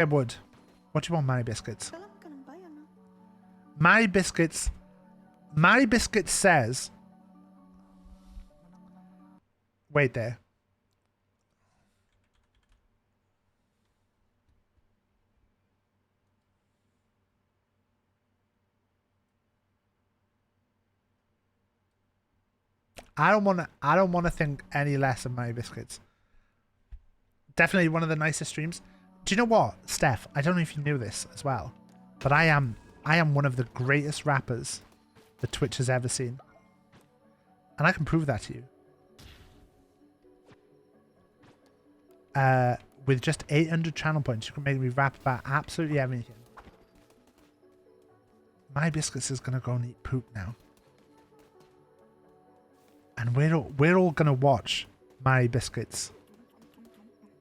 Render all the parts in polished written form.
It would. What do you want, Maribiscuits? Maribiscuits. Maribiscuits says. Wait there. I don't want to think any less of Maribiscuits. Definitely one of the nicest streams. Do you know what, Steph? I don't know if you knew this as well, but I am one of the greatest rappers that Twitch has ever seen. And I can prove that to you. With just 800 channel points, you can make me rap about absolutely everything. Maribiscuits is gonna go and eat poop now. And we're all gonna watch Maribiscuits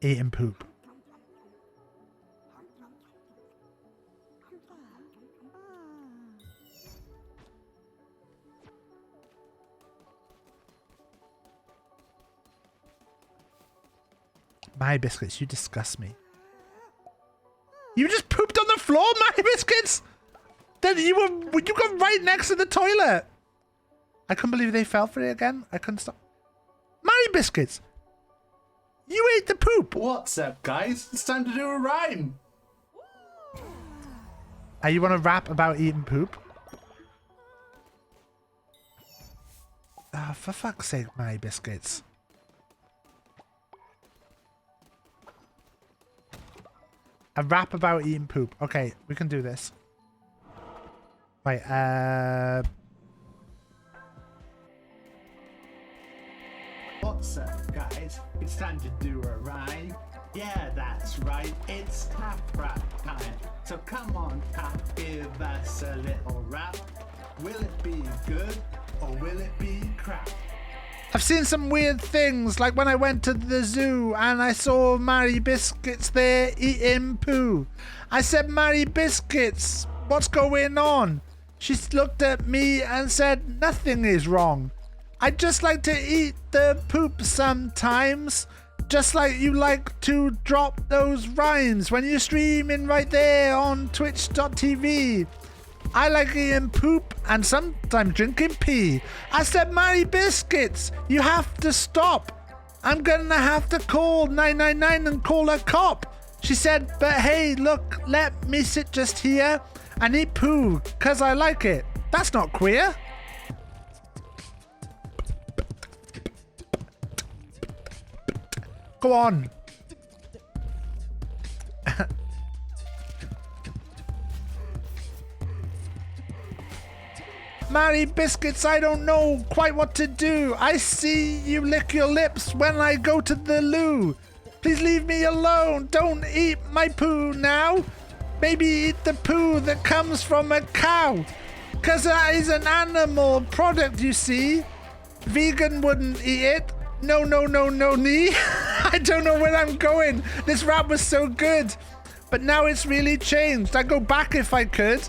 eating poop. Maribiscuits, you disgust me. You just pooped on the floor, Maribiscuits! Then you got right next to the toilet. I couldn't believe they fell for it again. I couldn't stop. Maribiscuits! You ate the poop! What's up, guys? It's time to do a rhyme. Are you want to rap about eating poop? Oh, for fuck's sake, Maribiscuits. A rap about eating poop. Okay, we can do this. Wait, What's up, guys? It's time to do a rhyme. Yeah, that's right. It's tap rap time. So come on, tap, give us a little rap. Will it be good or will it be crap? I've seen some weird things, like when I went to the zoo and I saw Maribiscuits there eating poo. I said, Maribiscuits, what's going on? She looked at me and said, nothing is wrong. I just like to eat the poop sometimes, just like you like to drop those rhymes when you're streaming right there on twitch.tv. I like eating poop and sometimes drinking pee. I said, Maribiscuits, you have to stop. I'm gonna have to call 999 and call a cop. She said, but hey, look, let me sit just here and eat poo, cause I like it. That's not queer. Go on. Maribiscuits, I don't know quite what to do. I see you lick your lips when I go to the loo. Please leave me alone. Don't eat my poo now. Maybe eat the poo that comes from a cow. Cause that is an animal product, you see. Vegan wouldn't eat it. No, no, no, no, knee. I don't know where I'm going. This rap was so good. But now it's really changed. I'd go back if I could.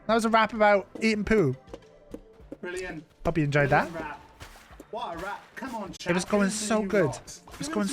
That was a rap about eating poo. Brilliant. Hope you enjoyed that. Rap. What a rap. Come on, chat. It was going so good. It was going